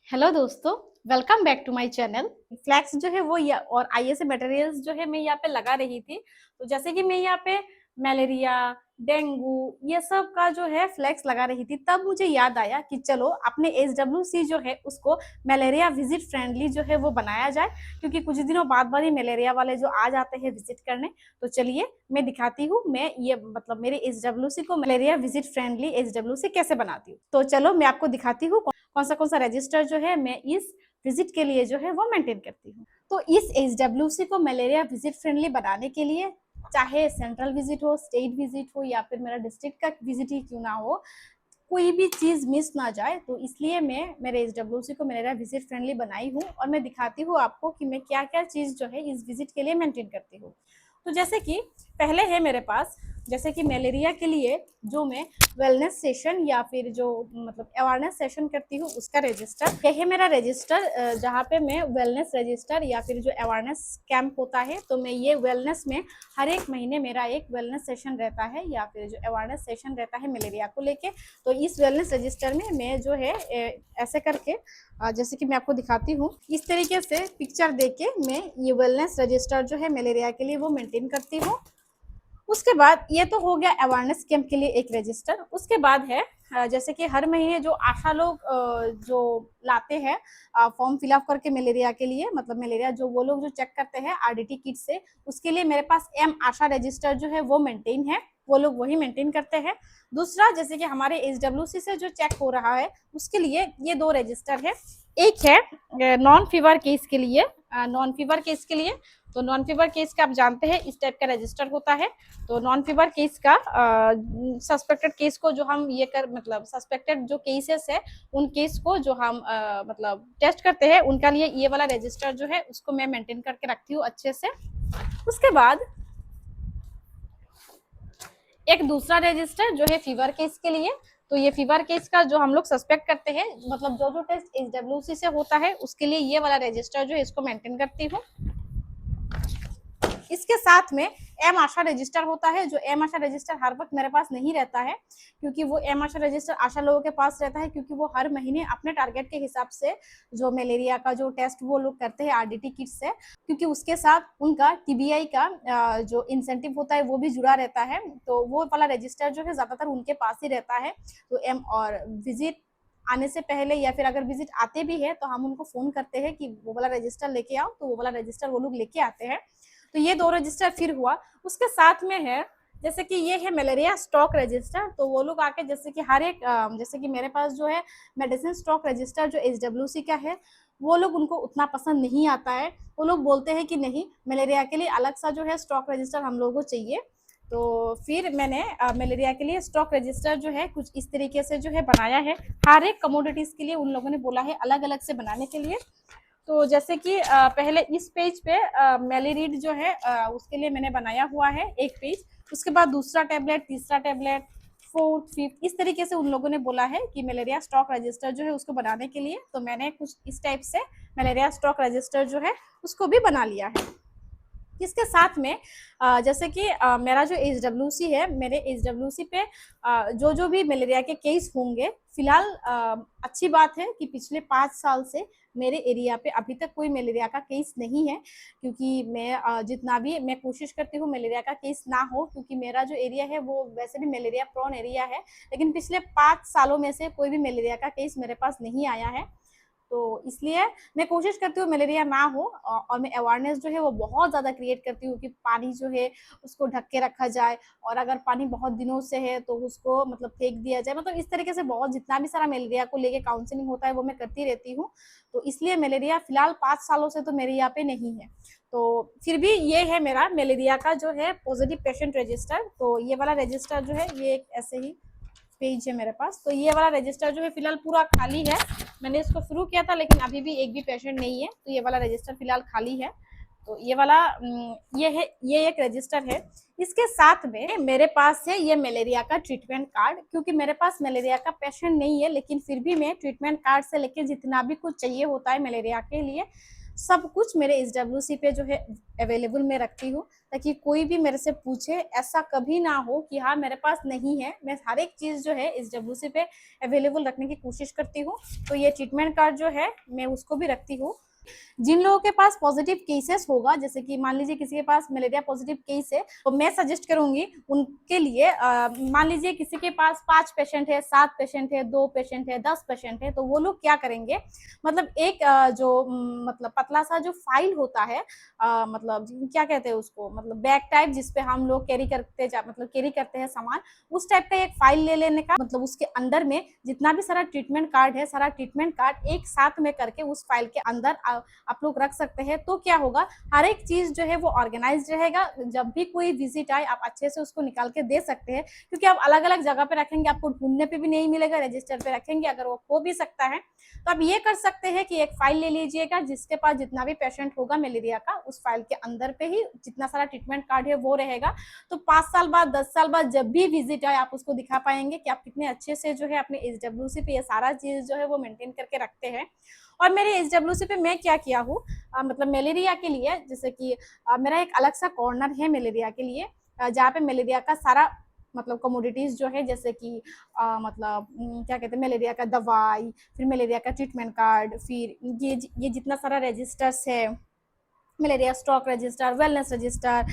Hello दोस्तों, welcome back to my channel. Flex जो है वो और आईएसए मटेरियल्स जो है मैं यहाँ पे लगा रही थी। तो जैसे कि मैं यहाँ पे मलेरिया, डेंगू ये सब का जो है फ्लैक्स लगा रही थी, तब मुझे याद आया कि चलो अपने एसडब्ल्यूसी जो है उसको मलेरिया विजिट फ्रेंडली जो है वो बनाया जाए, क्योंकि कुछ दिनों बाद ही मलेरिया वाले जो आ जाते हैं विजिट करने। तो चलिए मैं दिखाती हूँ, मैं ये मतलब मेरे एसडब्ल्यूसी को मलेरिया विजिट फ्रेंडली एसडब्ल्यूसी कैसे बनाती हूँ। तो चलो मैं आपको दिखाती हूँ कौन सा रजिस्टर जो है मैं इस विजिट के लिए जो है वो मेंटेन करती हूँ। तो इस एसडब्ल्यूसी को मलेरिया विजिट फ्रेंडली बनाने के लिए, चाहे सेंट्रल विजिट हो, स्टेट विजिट हो या फिर मेरा डिस्ट्रिक्ट का विजिट ही क्यों ना हो, कोई भी चीज मिस ना जाए, तो इसलिए मैं मेरे एसडब्ल्यूसी को मलेरिया विजिट फ्रेंडली बनाई हूँ। और मैं दिखाती हूँ आपको कि मैं क्या क्या चीज जो है इस विजिट के लिए मेंटेन करती हूँ। तो जैसे कि पहले है मेरे पास, जैसे कि मलेरिया के लिए जो मैं वेलनेस सेशन या फिर जो मतलब अवेयरनेस सेशन करती हूँ उसका रजिस्टर, यह है मेरा रजिस्टर जहाँ पे मैं वेलनेस रजिस्टर या फिर जो अवेयरनेस कैंप होता है, तो मैं ये वेलनेस में हर एक महीने मेरा एक वेलनेस सेशन रहता है या फिर जो अवेयरनेस सेशन रहता है मलेरिया को लेके। तो इस वेलनेस रजिस्टर में मैं जो है ऐसे करके, जैसे कि मैं आपको दिखाती हूँ, इस तरीके से पिक्चर देके मैं ये वेलनेस रजिस्टर जो है मलेरिया के लिए वो मेंटेन करती हूँ। उसके बाद ये तो हो गया अवेयरनेस कैंप के लिए एक रजिस्टर। उसके बाद है जैसे कि हर महीने जो आशा लोग जो लाते हैं फॉर्म फिलअप करके मलेरिया के लिए, मतलब मलेरिया जो वो लोग जो चेक करते हैं आरडीटी किट से, उसके लिए मेरे पास एम आशा रजिस्टर जो है वो मेंटेन है, वो लोग वही मेंटेन करते हैं। दूसरा, जैसे कि हमारे एसडब्ल्यूसी से जो चेक हो रहा है उसके लिए ये दो रजिस्टर है। एक है नॉन फीवर केस के लिए, नॉन फीवर केस के लिए, तो नॉन फीवर केस का आप जानते हैं इस टाइप का रजिस्टर होता है। तो नॉन फीवर केस का सस्पेक्टेड केस को जो हम ये कर मतलब सस्पेक्टेड जो केसेस है उन केस को जो हम मतलब टेस्ट करते हैं उनका लिए ये वाला रजिस्टर जो है उसको मैं मेंटेन करके रखती हूँ अच्छे से। उसके बाद एक दूसरा रजिस्टर जो है फीवर केस के लिए, तो ये फीवर केस का जो हम लोग सस्पेक्ट करते हैं, मतलब जो जो टेस्ट एसडब्ल्यूसी से होता है उसके लिए ये वाला रजिस्टर जो है इसको मेंटेन करती हूँ। इसके साथ में एम आशा रजिस्टर होता है, जो एम आशा रजिस्टर हर वक्त मेरे पास नहीं रहता है, क्योंकि वो एम आशा रजिस्टर आशा लोगों के पास रहता है, क्योंकि वो हर महीने अपने टारगेट के हिसाब से जो मलेरिया का जो टेस्ट वो लोग करते हैं आरडीटी किट से, क्योंकि उसके साथ उनका टीबीआई का जो इंसेंटिव होता है वो भी जुड़ा रहता है। तो वो वाला रजिस्टर जो है ज्यादातर उनके पास ही रहता है। तो एम और विजिट आने से पहले या फिर अगर विजिट आते भी है तो हम उनको फोन करते हैं कि वो वाला रजिस्टर लेके आओ, तो वो वाला रजिस्टर वो लोग लेके आते हैं। तो ये दो रजिस्टर फिर हुआ। उसके साथ में है जैसे कि ये है मलेरिया स्टॉक रजिस्टर, तो वो लोग आके जैसे कि हर एक जैसे कि मेरे पास जो है मेडिसिन स्टॉक रजिस्टर जो एसडब्ल्यूसी का है, वो लोग उनको उतना पसंद नहीं आता है। वो लोग बोलते हैं कि नहीं, मलेरिया के लिए अलग सा जो है स्टॉक रजिस्टर हम लोगों को चाहिए। तो फिर मैंने मलेरिया के लिए स्टॉक रजिस्टर जो है कुछ इस तरीके से जो है बनाया है। हर एक कमोडिटीज के लिए उन लोगों ने बोला है अलग अलग से बनाने के लिए। तो जैसे कि पहले इस पेज पे मेलेरिड जो है उसके लिए मैंने बनाया हुआ है एक पेज। उसके बाद दूसरा टेबलेट, तीसरा टेबलेट, फोर्थ, फिफ्थ, इस तरीके से उन लोगों ने बोला है कि मलेरिया स्टॉक रजिस्टर जो है उसको बनाने के लिए। तो मैंने कुछ इस टाइप से मलेरिया स्टॉक रजिस्टर जो है उसको भी बना लिया है। इसके साथ में जैसे कि मेरा जो एसडब्ल्यूसी है, मेरे एसडब्ल्यूसी पे जो जो भी मलेरिया के केस होंगे, फिलहाल अच्छी बात है कि पिछले 5 साल से मेरे एरिया पे अभी तक कोई मलेरिया का केस नहीं है, क्योंकि मैं जितना भी मैं कोशिश करती हूँ मलेरिया का केस ना हो, क्योंकि मेरा जो एरिया है वो वैसे भी मलेरिया प्रोन एरिया है। लेकिन पिछले 5 सालों में से कोई भी मलेरिया का केस मेरे पास नहीं आया है। तो इसलिए मैं कोशिश करती हूँ मलेरिया ना हो, और मैं अवेयरनेस जो है वो बहुत ज़्यादा क्रिएट करती हूँ कि पानी जो है उसको ढक के रखा जाए, और अगर पानी बहुत दिनों से है तो उसको मतलब फेंक दिया जाए। मतलब इस तरीके से बहुत जितना भी सारा मलेरिया को लेके काउंसलिंग होता है वो मैं करती रहती हूँ। तो इसलिए मलेरिया फिलहाल 5 सालों से तो मेरे यहाँ पे नहीं है। तो फिर भी ये है मेरा मलेरिया का जो है पॉजिटिव पेशेंट रजिस्टर। तो ये वाला रजिस्टर जो है ये एक ऐसे ही पेज है मेरे पास। तो ये वाला रजिस्टर जो है फिलहाल पूरा खाली है, मैंने इसको शुरू किया था लेकिन अभी भी एक भी पेशेंट नहीं है, तो ये वाला रजिस्टर फिलहाल खाली है। तो ये वाला ये है, ये एक रजिस्टर है। इसके साथ में मेरे पास है ये मलेरिया का ट्रीटमेंट कार्ड, क्योंकि मेरे पास मलेरिया का पेशेंट नहीं है लेकिन फिर भी मैं ट्रीटमेंट कार्ड से लेके जितना भी कुछ चाहिए होता है मलेरिया के लिए सब कुछ मेरे SWC पे जो है अवेलेबल मैं रखती हूँ, ताकि कोई भी मेरे से पूछे ऐसा कभी ना हो कि हाँ मेरे पास नहीं है। मैं हर एक चीज़ जो है SWC पे अवेलेबल रखने की कोशिश करती हूँ। तो ये ट्रीटमेंट कार्ड जो है मैं उसको भी रखती हूँ। जिन लोगों के पास पॉजिटिव केसेस होगा, जैसे कि मान लीजिए किसी के पास मलेरिया पॉजिटिव केस है, तो मैं सजेस्ट करूंगी उनके लिए, मान लीजिए किसी के पास 5 पेशेंट है, 7 पेशेंट है, 2 पेशेंट है, 10 पेशेंट है, तो वो लोग क्या करेंगे, मतलब एक मतलब पतला सा जो फाइल होता है, मतलब क्या कहते हैं उसको, मतलब बैग टाइप जिसपे हम लोग मतलब कैरी करते हैं सामान, उस टाइप का एक फाइल ले लेने का, मतलब उसके अंदर में जितना भी सारा ट्रीटमेंट कार्ड है, सारा ट्रीटमेंट कार्ड एक साथ में करके उस फाइल के अंदर आप लोग रख सकते हैं। तो क्या होगा, हर एक चीज जो है वो ऑर्गेनाइज रहेगा। जब भी कोई विजिट आए आप अच्छे से उसको निकाल के दे सकते हैं, क्योंकि आप अलग अलग जगह पे रखेंगे आपको ढूंढने पे भी नहीं मिलेगा, रजिस्टर पे रखेंगे अगर वो खो भी सकता है। तो आप ये कर सकते हैं कि एक फाइल ले लीजिएगा, जिसके पास जितना भी पेशेंट होगा मलेरिया का, उस फाइल के अंदर पे ही जितना सारा ट्रीटमेंट कार्ड है वो रहेगा। तो 5 साल बाद, 10 साल बाद जब भी विजिट आए आप उसको दिखा पाएंगे कि आप कितने अच्छे से जो है अपने SWC पे ये सारा चीज जो है वो मेंटेन करके रखते हैं। और मेरे SWC पे मैं क्या किया हूँ, मतलब मलेरिया के लिए, जैसे कि मेरा एक अलग सा कॉर्नर है मलेरिया के लिए, जहाँ पे मलेरिया का सारा मतलब कमोडिटीज जो है, जैसे कि मतलब क्या कहते हैं, मलेरिया का दवाई, फिर मलेरिया का ट्रीटमेंट कार्ड, फिर ये जितना सारा रजिस्टर्स है, malaria stock register, wellness register,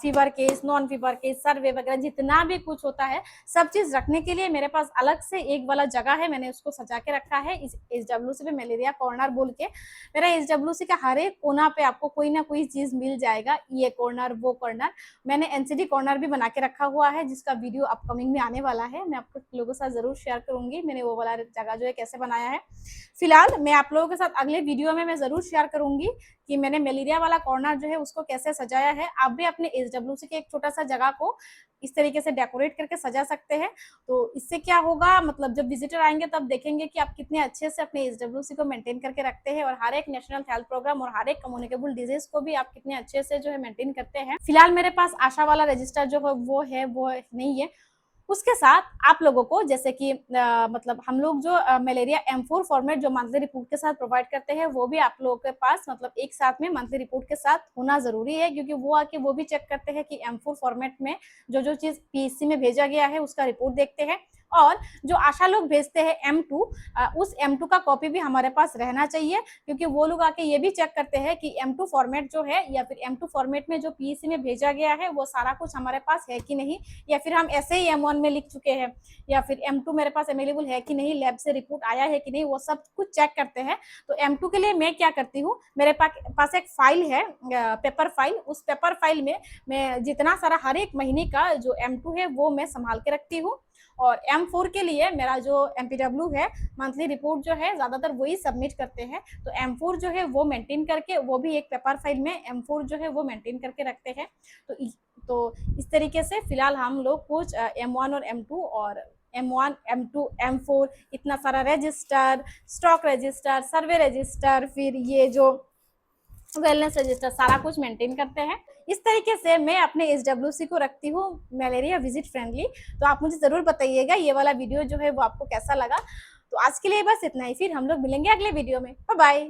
fever case, non fever case, survey वगैरह जितना भी कुछ होता है, सब चीज रखने के लिए मेरे पास अलग से एक वाला जगह है, मैंने उसको सजा के रखा है इस SWC पे मलेरिया कॉर्नर बोल के। मेरा SWC का हर एक कोना पे आपको कोई ना कोई चीज मिल जाएगा, ये कॉर्नर वो कॉर्नर। मैंने NCD कॉर्नर भी बना के रखा हुआ है, जिसका वीडियो अपकमिंग में आने वाला है, मैं आपको लोगों के साथ जरूर शेयर करूंगी मैंने वो वाला जगह जो है कैसे बनाया है। फिलहाल मैं आप लोगों के साथ अगले वीडियो में मैं जरूर शेयर करूंगी कि मैंने मलेरिया वाला कॉर्नर जो है उसको कैसे सजाया है। आप भी अपने SWC के एक छोटा सा जगह को इस तरीके से डेकोरेट करके सजा सकते हैं। तो इससे क्या होगा, मतलब जब विजिटर आएंगे तब देखेंगे कि आप कितने अच्छे से अपने SWC को मेंटेन करके रखते हैं, और हर एक नेशनल हेल्थ प्रोग्राम और हर एक कम्युनिकेबल डिजीज को भी आप कितने अच्छे से जो है मेंटेन करते हैं। फिलहाल मेरे पास आशा वाला रजिस्टर जो है वो नहीं है। उसके साथ आप लोगों को, जैसे कि मतलब हम लोग जो मलेरिया M4 फॉर्मेट जो मंथली रिपोर्ट के साथ प्रोवाइड करते हैं, वो भी आप लोगों के पास मतलब एक साथ में मंथली रिपोर्ट के साथ होना जरूरी है, क्योंकि वो आके वो भी चेक करते हैं कि M4 फॉर्मेट में जो चीज PSC में भेजा गया है उसका रिपोर्ट देखते हैं। और जो आशा लोग भेजते हैं M2, उस M2 का कॉपी भी हमारे पास रहना चाहिए, क्योंकि वो लोग आके ये भी चेक करते हैं कि M2 फॉर्मेट जो है या फिर M2 फॉर्मेट में जो PSC में भेजा गया है वो सारा कुछ हमारे पास है कि नहीं, या फिर हम ऐसे ही M1 में लिख चुके हैं, या फिर M2 मेरे पास अवेलेबल है कि नहीं, लैब से रिपोर्ट आया है कि नहीं, वो सब कुछ चेक करते हैं। तो M2 के लिए मैं क्या करती हूँ, मेरे पास एक फाइल है, पेपर फाइल, उस पेपर फाइल में मैं जितना सारा हर एक महीने का जो M2 है वो मैं संभाल के रखती हूँ। और M4 के लिए मेरा जो MPW है, मंथली रिपोर्ट जो है ज्यादातर वही सबमिट करते हैं। तो M4 जो है वो मेंटेन करके, वो भी एक पेपर फाइल में M4 जो है वो मेंटेन करके रखते हैं। तो इस तरीके से फिलहाल हम लोग कुछ M1 और M2 और M1, M2, M4 इतना सारा रजिस्टर, स्टॉक रजिस्टर, सर्वे रजिस्टर, फिर ये जो वेलनेस रजिस्टर, सारा कुछ मेंटेन करते हैं। इस तरीके से मैं अपने SWC को रखती हूँ मलेरिया विजिट फ्रेंडली। तो आप मुझे जरूर बताइएगा ये वाला वीडियो जो है वो आपको कैसा लगा। तो आज के लिए बस इतना ही, फिर हम लोग मिलेंगे अगले वीडियो में। Bye bye.